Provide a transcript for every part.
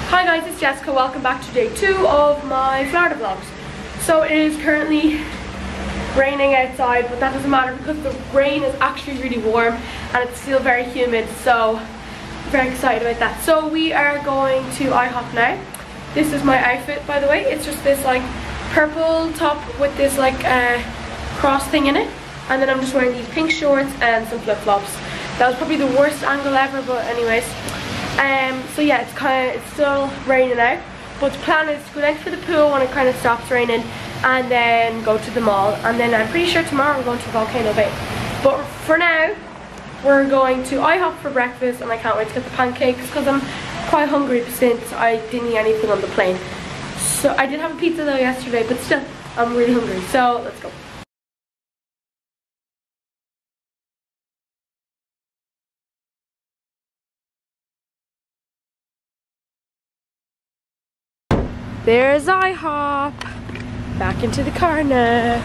Hi guys, it's Jessica. Welcome back to day 2 of my Florida vlogs. So it is currently raining outside, but that doesn't matter because the rain is actually really warm and it's still very humid, so I'm very excited about that. So we are going to IHOP now. This is my outfit, by the way. It's just this like purple top with this like cross thing in it, and then I'm just wearing these pink shorts and some flip-flops. That was probably the worst angle ever, but anyways. So yeah, it's still raining out, but the plan is to go down for the pool when it kind of stops raining, and then go to the mall, and then I'm pretty sure tomorrow we're going to Volcano Bay. But for now, we're going to IHOP for breakfast, and I can't wait to get the pancakes because I'm quite hungry since I didn't eat anything on the plane. So I did have a pizza though yesterday, but still, I'm really hungry. So let's go. There's IHOP. Back into the car now.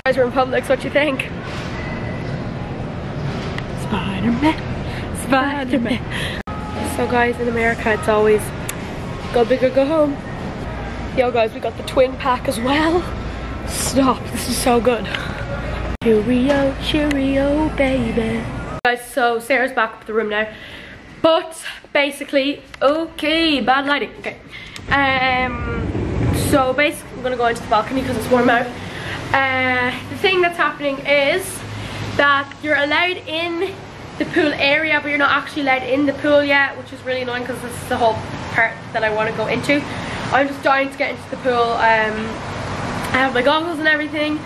Guys, we're in Publix. What you think? Spider-Man, Spider-Man. So guys, in America, it's always go big or go home. Yo guys, we got the twin pack as well. Stop, this is so good. Cheerio, cheerio, baby. Guys, so Sarah's back up at the room now. But basically, okay, bad lighting. Okay. So basically, I'm gonna go into the balcony because it's warm out. The thing that's happening is that you're allowed in the pool area, but you're not actually allowed in the pool yet, which is really annoying because this is the whole part that I want to go into. I'm just dying to get into the pool. I have my goggles and everything,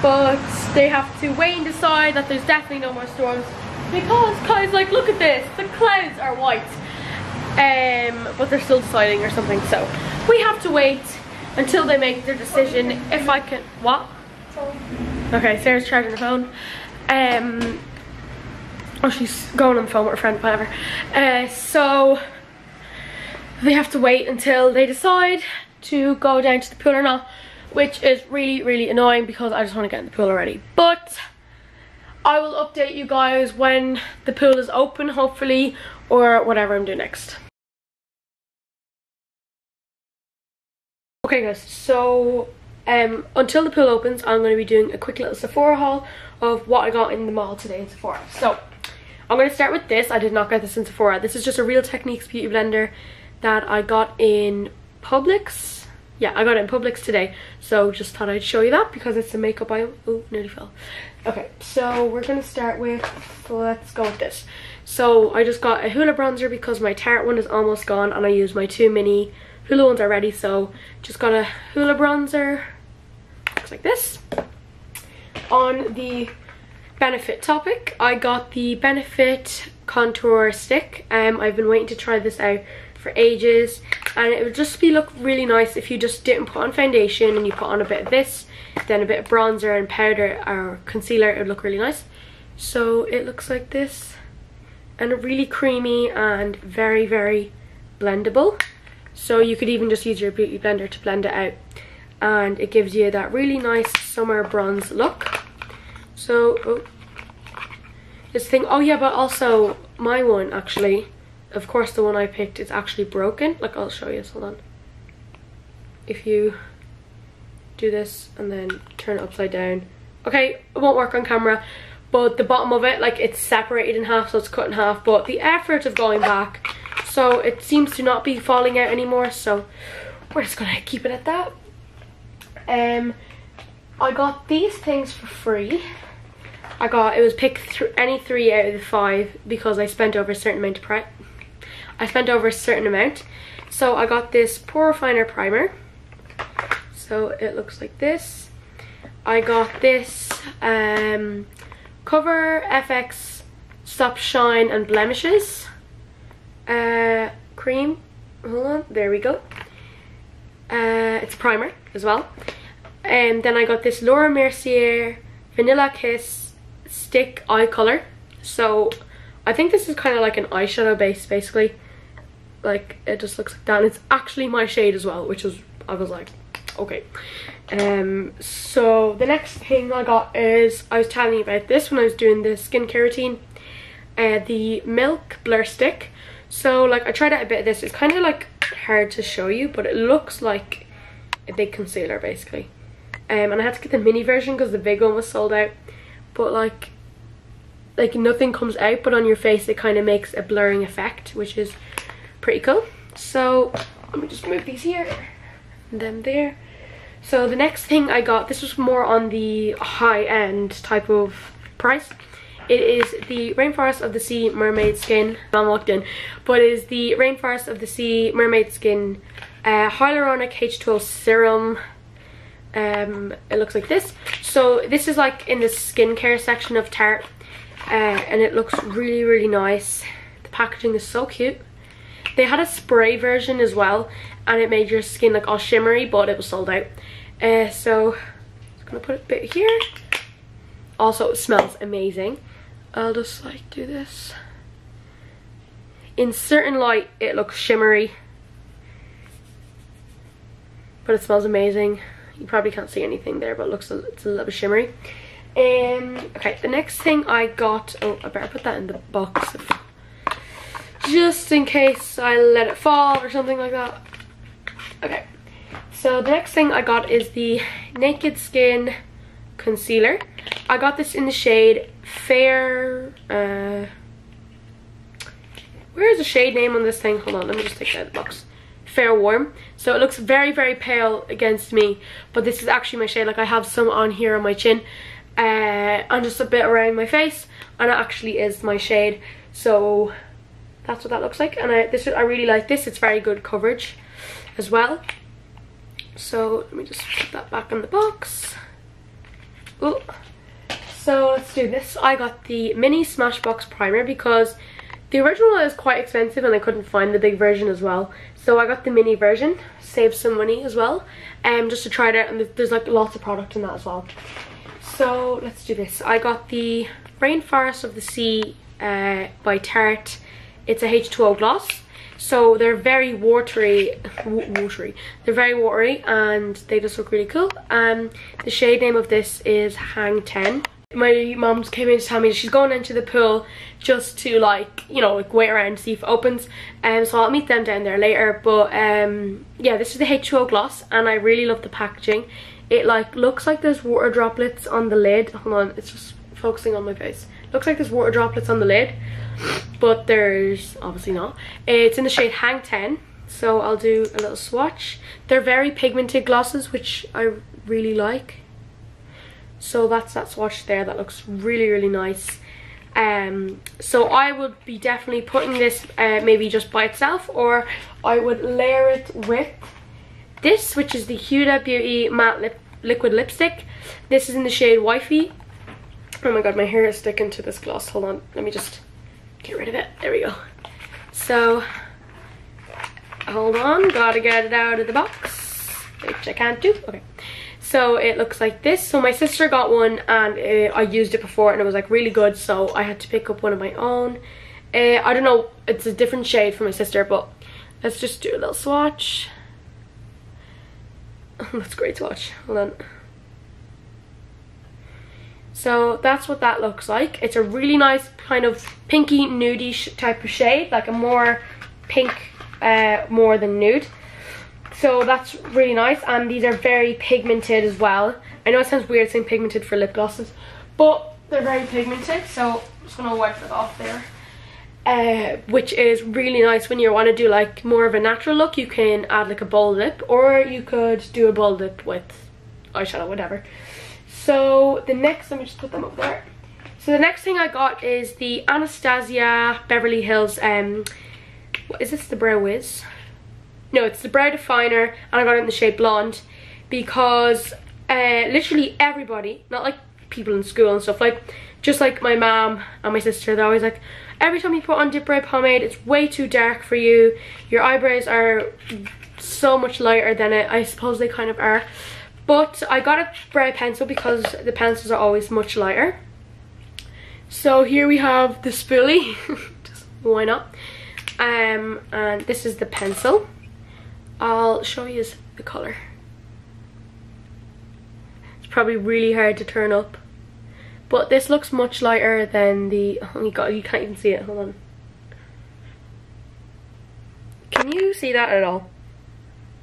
but they have to wait and decide that there's definitely no more storms. Because guys, like, look at this, the clouds are white, but they're still deciding or something, so we have to wait until they make their decision. If I can, what? Okay, Sarah's charging her phone. Oh, she's going on the phone with her friend, whatever. So they have to wait until they decide to go down to the pool or not, which is really, really annoying because I just want to get in the pool already. But I will update you guys when the pool is open, hopefully, or whatever I'm doing next. Okay guys, so until the pool opens, I'm going to be doing a quick little Sephora haul of what I got in the mall today in Sephora. So I'm going to start with this. I did not get this in Sephora. This is just a Real Techniques beauty blender that I got in Publix. Yeah, I got it in Publix today, so just thought I'd show you that because it's a makeup item. Oh, nearly fell. Okay, so we're gonna start with, let's go with this. So I just got a Hoola bronzer because my Tarte one is almost gone, and I used my 2 mini Hoola ones already, so just got a Hoola bronzer. Looks like this. On the Benefit topic, I got the Benefit contour stick. I've been waiting to try this out for ages, and it would just look really nice if you just didn't put on foundation and you put on a bit of this, then a bit of bronzer and powder or concealer. It would look really nice. So it looks like this, and really creamy and very, very blendable. So you could even just use your beauty blender to blend it out, and it gives you that really nice summer bronze look. So this thing, oh yeah, but also my one actually, of course the one I picked is actually broken. Like, I'll show you this, hold on. If you do this and then turn it upside down, okay, it won't work on camera, but the bottom of it, like, it's separated in half, so it's cut in half, but the effort of going back, so it seems to not be falling out anymore, so we're just gonna keep it at that. I got these things for free. It was picked any 3 out of the 5 because I spent over a certain amount of price. So I got this pore refiner primer. So it looks like this. I got this Cover FX Stop Shine and Blemishes cream. Hold on, there we go. It's a primer as well. And then I got this Laura Mercier Vanilla Kiss Stick Eye Color. So I think this is kind of like an eyeshadow base, basically. Like, it just looks like that, and it's actually my shade as well, which was, I was like, okay. So the next thing I got is, I was telling you about this when I was doing the skincare routine, the Milk Blur Stick. So like I tried out a bit of this. It's kind of like hard to show you, but it looks like a big concealer basically. And I had to get the mini version because the big one was sold out. But like nothing comes out, but on your face it kind of makes a blurring effect, which is pretty cool. So let me just move these here and them there. So the next thing I got, this was more on the high-end type of price. It is the Rainforest of the Sea Mermaid Skin. I'm locked in, but it is the Rainforest of the Sea Mermaid Skin Hyaluronic H2O Serum. It looks like this. So this is like in the skincare section of Tarte, and it looks really, really nice. The packaging is so cute. They had a spray version as well, and it made your skin like all shimmery, but it was sold out. So I'm gonna put a bit here. Also, it smells amazing. I'll just like do this. In certain light it looks shimmery, but it smells amazing. You probably can't see anything there, but it's a little bit shimmery. Okay, the next thing I got, oh, I better put that in the box just in case I let it fall or something like that. Okay, so the next thing I got is the Naked Skin concealer. I got this in the shade Fair, where is the shade name on this thing? Hold on, let me just take that out of the box. Fair Warm. So it looks very, very pale against me, but this is actually my shade. Like I have some on here on my chin and just a bit around my face, and it actually is my shade. So that's what that looks like, and I really like this. It's very good coverage as well. So let me just put that back in the box. Ooh. So let's do this. I got the mini Smashbox primer because the original is quite expensive and I couldn't find the big version as well. So I got the mini version, saved some money as well, just to try it out, and there's like lots of product in that as well. So let's do this. I got the Rainforest of the Sea by Tarte. It's a H2O gloss. So they're very watery. They're very watery and they just look really cool. The shade name of this is Hang 10. My mom came in to tell me she's going into the pool just to like, you know, like wait around to see if it opens. So I'll meet them down there later. But yeah, this is the H2O gloss and I really love the packaging. It like looks like there's water droplets on the lid. Hold on, it's just focusing on my face. Looks like there's water droplets on the lid, but there's obviously not. It's in the shade Hang 10. So I'll do a little swatch. They're very pigmented glosses, which I really like. So that's that swatch there. That looks really, really nice. So I would be definitely putting this maybe just by itself, or I would layer it with this, which is the Huda Beauty Matte Liquid Lipstick. This is in the shade Wifey. Oh my god, my hair is sticking to this gloss. Hold on, let me just get rid of it. There we go. So, hold on, gotta get it out of the box, which I can't do. Okay. So it looks like this. So my sister got one and I used it before and it was like really good, so I had to pick up one of my own. I don't know, it's a different shade for my sister, but let's just do a little swatch. That's a great swatch. Hold on. So that's what that looks like. It's a really nice kind of pinky nudie type of shade, like a more pink more than nude. So that's really nice, and these are very pigmented as well. I know it sounds weird saying pigmented for lip glosses, but they're very pigmented, so I'm just gonna wipe it off there. Which is really nice when you want to do like more of a natural look. You can add like a bold lip, or you could do a bold lip with eyeshadow, whatever. So the next, let me just put them up there. So the next thing I got is the Anastasia Beverly Hills, what is this, the Brow Wiz? No, it's the brow definer, and I got it in the shade Blonde because literally everybody, not like people in school and stuff, like just like my mom and my sister, they're always like, every time you put on dip brow pomade, it's way too dark for you. Your eyebrows are so much lighter than it. I suppose they kind of are. But I got a brow pencil because the pencils are always much lighter. So here we have the spoolie. Just why not? And this is the pencil. I'll show you the colour. It's probably really hard to turn up, but this looks much lighter than the, oh my god, you can't even see it, hold on. Can you see that at all?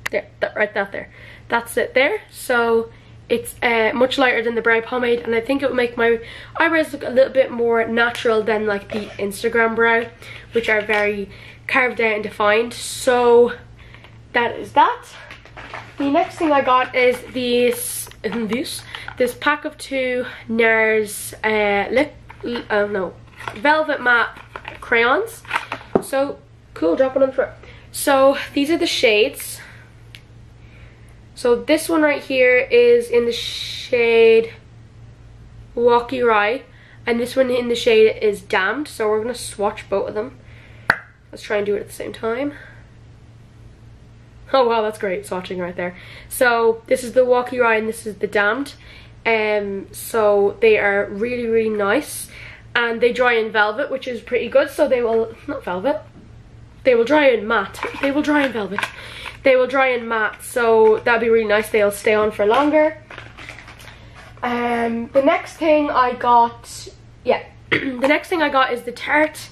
There, right there. That's it there. So it's much lighter than the brow pomade, and I think it will make my eyebrows look a little bit more natural than like the Instagram brow, which are very carved out and defined. So that is that. The next thing I got is this pack of 2 NARS Velvet Matte crayons. So cool, drop it on the floor. So these are the shades. So this one right here is in the shade Walkie Rye, and this one in the shade is Damned. So we're gonna swatch both of them. Let's try and do it at the same time. Oh wow, that's great swatching right there. So this is the Walkie Rye and this is the Damned. So they are really, really nice, and they dry in velvet, which is pretty good. So they will, not velvet, they will dry in matte. They will dry in velvet. They will dry in matte, so that'd be really nice. They'll stay on for longer. The next thing I got, the next thing I got is the Tarte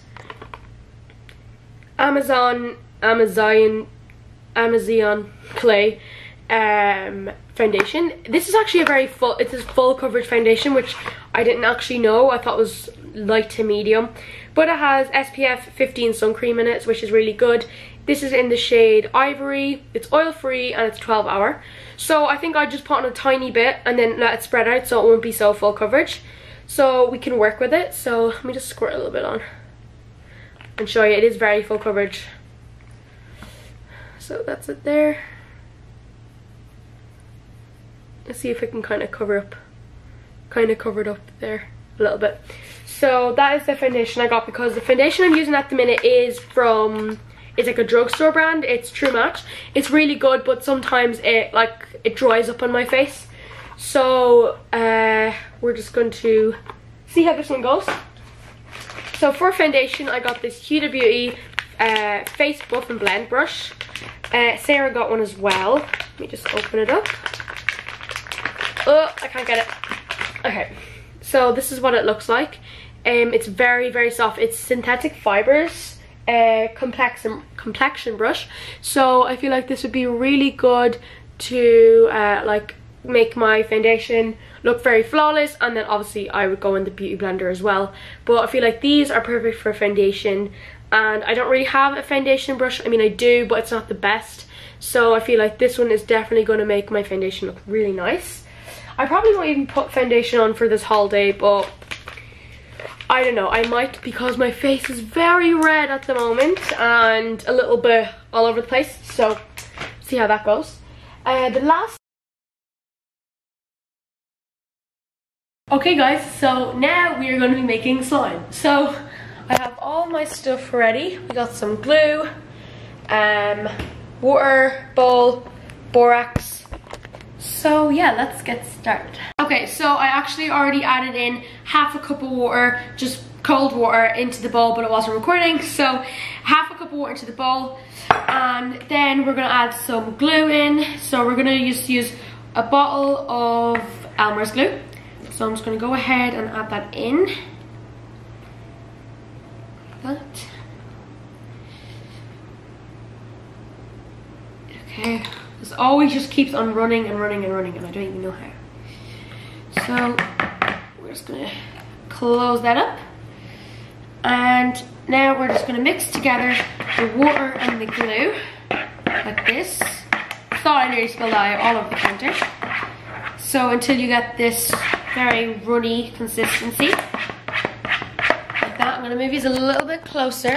Amazon Clay foundation. This is actually a very full, it's a full coverage foundation, which I didn't actually know. I thought was light to medium, but it has SPF 15 sun cream in it, which is really good. This is in the shade Ivory. It's oil free and it's 12 hour. So I think I just put on a tiny bit and then let it spread out so it won't be so full coverage. So we can work with it. So let me just squirt a little bit on and show you. It is very full coverage. So that's it there. Let's see if I can kind of cover up, covered up there a little bit. So that is the foundation I got, because the foundation I'm using at the minute is from, it's like a drugstore brand. It's True Match. It's really good, but sometimes it dries up on my face. So we're just going to see how this one goes. So for foundation, I got this Huda Beauty Face Buff and Blend brush. Sarah got one as well. Let me just open it up. Oh, I can't get it. Okay, so this is what it looks like. It's very, very soft. It's synthetic fibers, complexion brush. So I feel like this would be really good to like make my foundation look very flawless, and then obviously I would go in the beauty blender as well. But I feel like these are perfect for foundation, and I don't really have a foundation brush. I mean, I do, but it's not the best. So I feel like this one is definitely going to make my foundation look really nice. I probably won't even put foundation on for this holiday, but I don't know, I might, because my face is very red at the moment and a little bit all over the place. So see how that goes. The last, okay guys, so now we are going to be making slime. So I have all my stuff ready. We got some glue, water, bowl, borax. So yeah, let's get started. Okay, so I actually already added in half a cup of water, just cold water, into the bowl, but it wasn't recording. So half a cup of water into the bowl, and then we're gonna add some glue in. So we're gonna use a bottle of Elmer's glue. So I'm just gonna go ahead and add that in. Like that. Okay. This always just keeps on running and running and running, and I don't even know how. So we're just gonna close that up, and now we're just gonna mix together the water and the glue like this. Thought I nearly spilled that out all over the counter. So until you get this very runny consistency like that. I'm gonna move these a little bit closer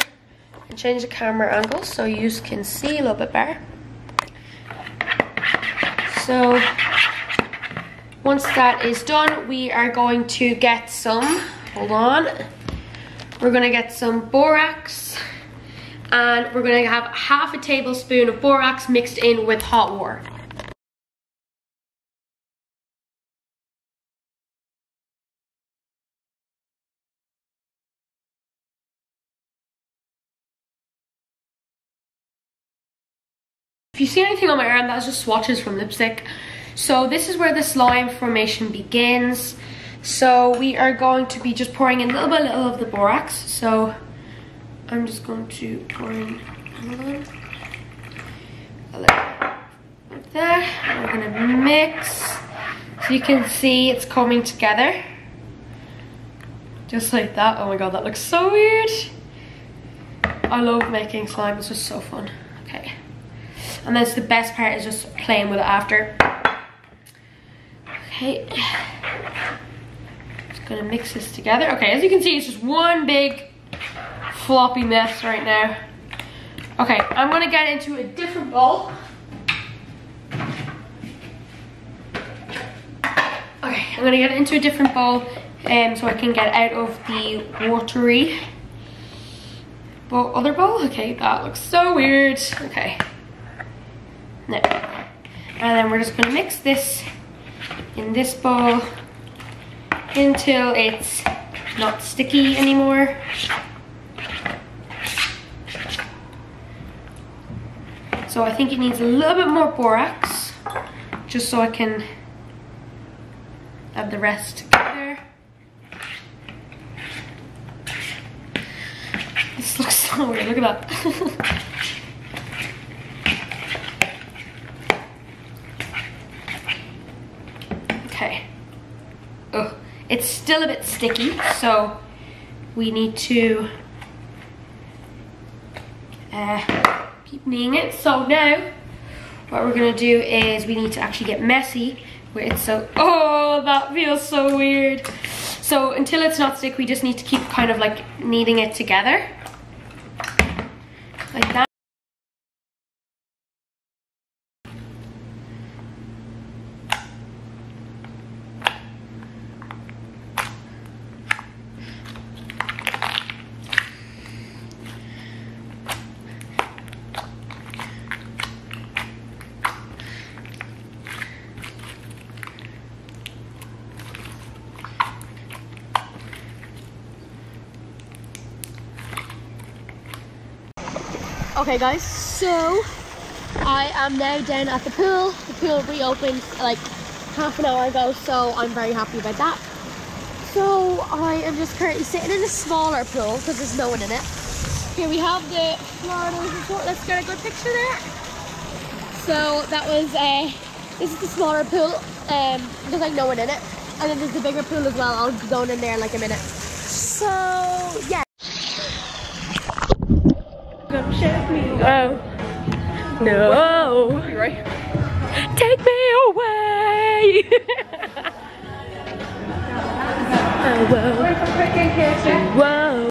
and change the camera angle so you can see a little bit better. So once that is done, we are going to get some, hold on, we're going to get some borax, and we're going to have half a tablespoon of borax mixed in with hot water. If you see anything on my arm, that's just swatches from lipstick. So this is where the slime formation begins. So we are going to be just pouring in little by little of the borax. So I'm just going to pour in a little. a little like that. We're gonna mix. So you can see it's coming together. Just like that. Oh my god, that looks so weird. I love making slime, it's just so fun. Okay. And that's the best part, is just playing with it after. Okay. Just gonna mix this together. Okay, as you can see, it's just one big floppy mess right now. Okay, I'm gonna get into a different bowl. Okay, I'm gonna get it into a different bowl so I can get out of the watery other bowl. Okay, that looks so weird. Okay. No. And then we're just gonna mix this in this bowl until it's not sticky anymore. So I think it needs a little bit more borax, just so I can add the rest together. This looks so weird, look at that. Okay. Oh, it's still a bit sticky, so we need to keep kneading it. So now what we're gonna do is we need to actually get messy with it. So, oh, that feels so weird. So until it's not stick, we just need to keep kind of like kneading it together like that. Okay guys, so I am now down at the pool. The pool reopened like half an hour ago, so I'm very happy about that. So I am just currently sitting in a smaller pool because there's no one in it. Here we have the Florida resort. Let's get a good picture there. So that was this is the smaller pool. There's like no one in it, and then there's the bigger pool as well. I'll be going in there in like a minute. So yeah. Oh no! You right? Take me away! Oh whoa! Whoa!